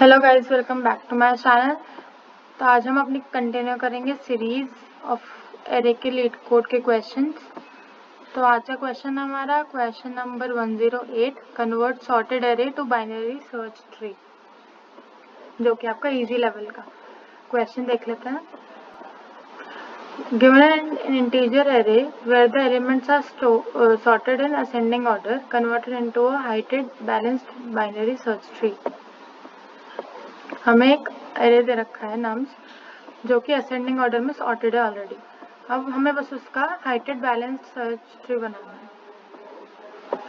Hello guys, welcome back to my channel. तो आज हम अपनी कंटिन्यू करेंगे सीरीज ऑफ एरे के लीड कोड के क्वेश्चंस। तो आज का क्वेश्चन हमारा question number 108, convert sorted array to binary search tree, जो कि आपका इजी लेवल का क्वेश्चन देख लेते हैं। Given an integer array where the elements are sorted in ascending order, converted into a heighted balanced binary search tree. हमें एक array दे रखा है नम्स, जो कि असेंडिंग ऑर्डर में सॉर्टेड है ऑलरेडी। अब हमें बस उसका हाइटेड बैलेंस सर्च ट्री बनाना है।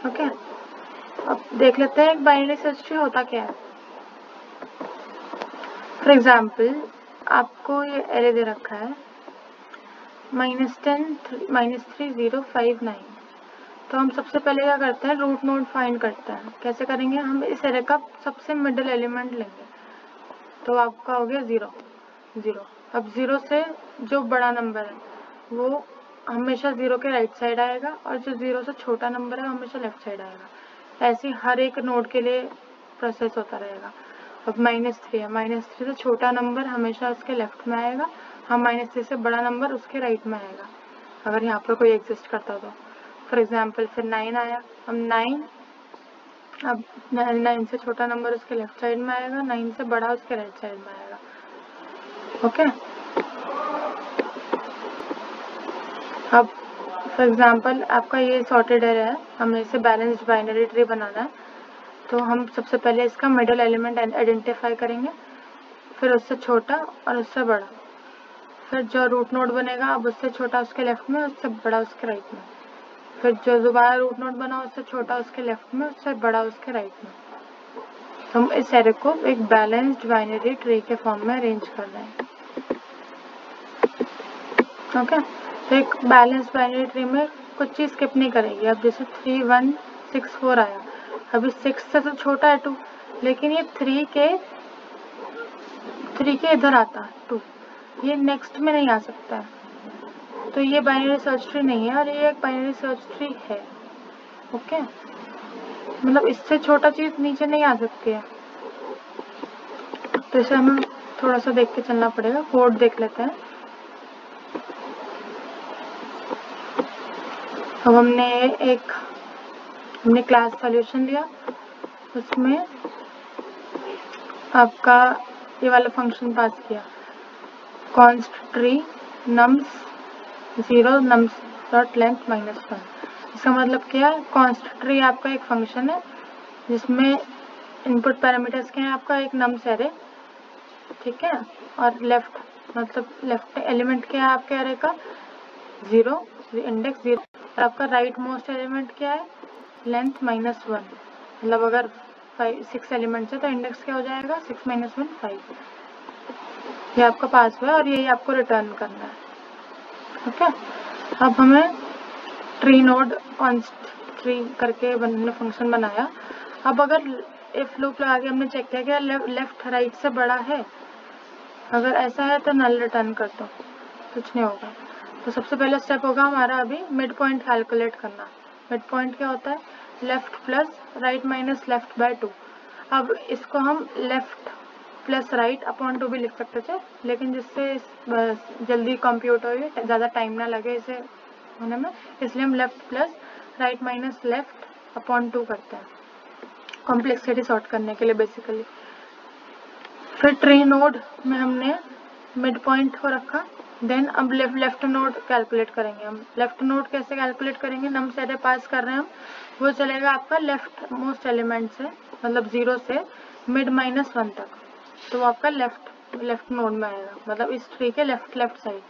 ओके, अब देख लेते हैं एक बाइनरी सर्च ट्री होता क्या है। फॉर एग्जाम्पल, आपको ये एरे दे रखा है -10 -3 0 5 9। तो हम सबसे पहले क्या करते हैं, रूट नोड फाइंड करते हैं। कैसे करेंगे, हम इस एरे का सबसे मिडिल एलिमेंट लेंगे। तो आपका हो गया 0 0। अब 0 से जो बड़ा नंबर है वो हमेशा 0 के राइट साइड आएगा, और जो 0 से छोटा नंबर है वो हमेशा लेफ्ट साइड आएगा। ऐसे हर एक नोड के लिए प्रोसेस होता रहेगा। अब -3 है, -3 से छोटा नंबर हमेशा उसके लेफ्ट में आएगा, हम -3 से बड़ा नंबर उसके राइट में आएगा, अगर यहाँ पर कोई एग्जिस्ट करता तो। फॉर एग्जाम्पल फिर 9 आया, अब 9 से छोटा नंबर उसके लेफ्ट साइड में आएगा, 9 से बड़ा उसके राइट साइड में आएगा। ओके, अब फॉर एग्जांपल आपका ये सॉर्टेड एरे है, हमें इसे बैलेंस्ड बाइनरी ट्री बनाना है। तो हम सबसे पहले इसका मिडिल एलिमेंट आइडेंटिफाई करेंगे, फिर उससे छोटा और उससे बड़ा, फिर जो रूट नोड बनेगा अब उससे छोटा उसके लेफ्ट में, उससे बड़ा उसके राइट में, फिर जो दोबारा रूट नोड बना उससे छोटा उसके लेफ्ट में, उससे बड़ा उसके राइट में। हम इस एरे को एक बैलेंस्ड बाइनरी ट्री के फॉर्म में अरेंज कर रहे हैं। ओके, तो एक बैलेंस्ड बाइनरी ट्री में कुछ चीज़ स्किप नहीं करेगी। अब जैसे 3 1 6 4 आया, अभी 6 से तो छोटा है 2, लेकिन ये 3 के इधर आता है 2, ये नेक्स्ट में नहीं आ सकता है। तो ये बाइनरी सर्च ट्री नहीं है, और ये एक बाइनरी सर्च ट्री है। ओके, मतलब इससे छोटा चीज़ नीचे नहीं आ सकती है। तो इसे हमें थोड़ा सा देख के चलना पड़ेगा। कोड देख लेते हैं। अब हमने क्लास सॉल्यूशन लिया, उसमें आपका ये वाला फंक्शन पास किया, const tree nums 0 nums dot length -1। इसका मतलब क्या है, कॉन्स्ट ट्री आपका एक फंक्शन है जिसमें इनपुट पैरामीटर्स के हैं आपका एक नम्स एरे, ठीक है, और लेफ्ट एलिमेंट क्या है आपके एरे का 0, इंडेक्स 0, और आपका राइट मोस्ट एलिमेंट क्या है, लेंथ -1। मतलब अगर 6 एलिमेंट्स है तो इंडेक्स क्या हो जाएगा, 6 - 1 5। ये आपका पास हुआ है और यही आपको रिटर्न करना है। ओके, अब हमें ट्री नोड कॉन्स्ट ट्री करके हमने फंक्शन बनाया। अब अगर इफ लूप लगा के हमने चेक किया कि लेफ्ट राइट से बड़ा है, अगर ऐसा है तो नल रिटर्न कर दो, कुछ नहीं होगा। तो सबसे पहला स्टेप होगा हमारा अभी मिड पॉइंट कैलकुलेट करना। मिड पॉइंट क्या होता है, left plus right minus left by 2। अब इसको हम लेफ्ट प्लस राइट अपॉन 2 भी लिख सकते थे, लेकिन जिससे जल्दी कंप्यूट हो, ज़्यादा टाइम ना लगे इसे होने में, इसलिए हम left plus right minus left upon 2 करते हैं, कॉम्प्लेक्सिटी सॉर्ट करने के लिए बेसिकली। फिर ट्री नोड में हमने मिड पॉइंट को रखा। देन अब लेफ्ट नोड कैलकुलेट करेंगे हम। लेफ्ट नोड कैसे कैलकुलेट करेंगे, नम्स एरे पास कर रहे हैं हम, वो चलेगा आपका लेफ्ट मोस्ट एलिमेंट से, मतलब 0 से मिड -1 तक। तो वो आपका लेफ्ट नोड में आएगा, मतलब इस ट्री के लेफ्ट साइड।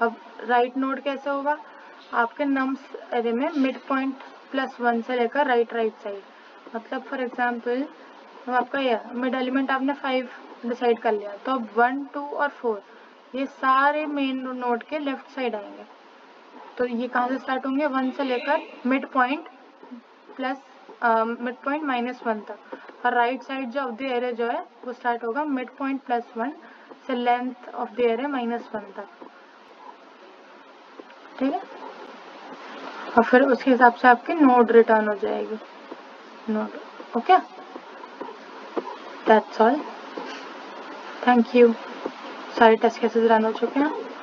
अब राइट नोड कैसे होगा, आपके नम्स एरे में मिड पॉइंट +1 से लेकर राइट साइड। मतलब फॉर एग्जाम्पल आपका ये मिड एलिमेंट आपने 5 डिसाइड कर लिया, तो अब 1 2 और 4 ये सारे मेन नोड के लेफ्ट साइड आएंगे। तो ये कहाँ से स्टार्ट होंगे, 1 से लेकर मिड पॉइंट -1 तक, और राइट साइड जो ऑफ द एरे जो है वो स्टार्ट होगा मिड पॉइंट +1 से लेंथ ऑफ द एरे -1 तक, ठीक है। और फिर उसके हिसाब से आपकी नोड रिटर्न हो जाएगी, node. Okay, that's all. Thank you. सारे टेस्ट केसेस रन हो चुके हैं।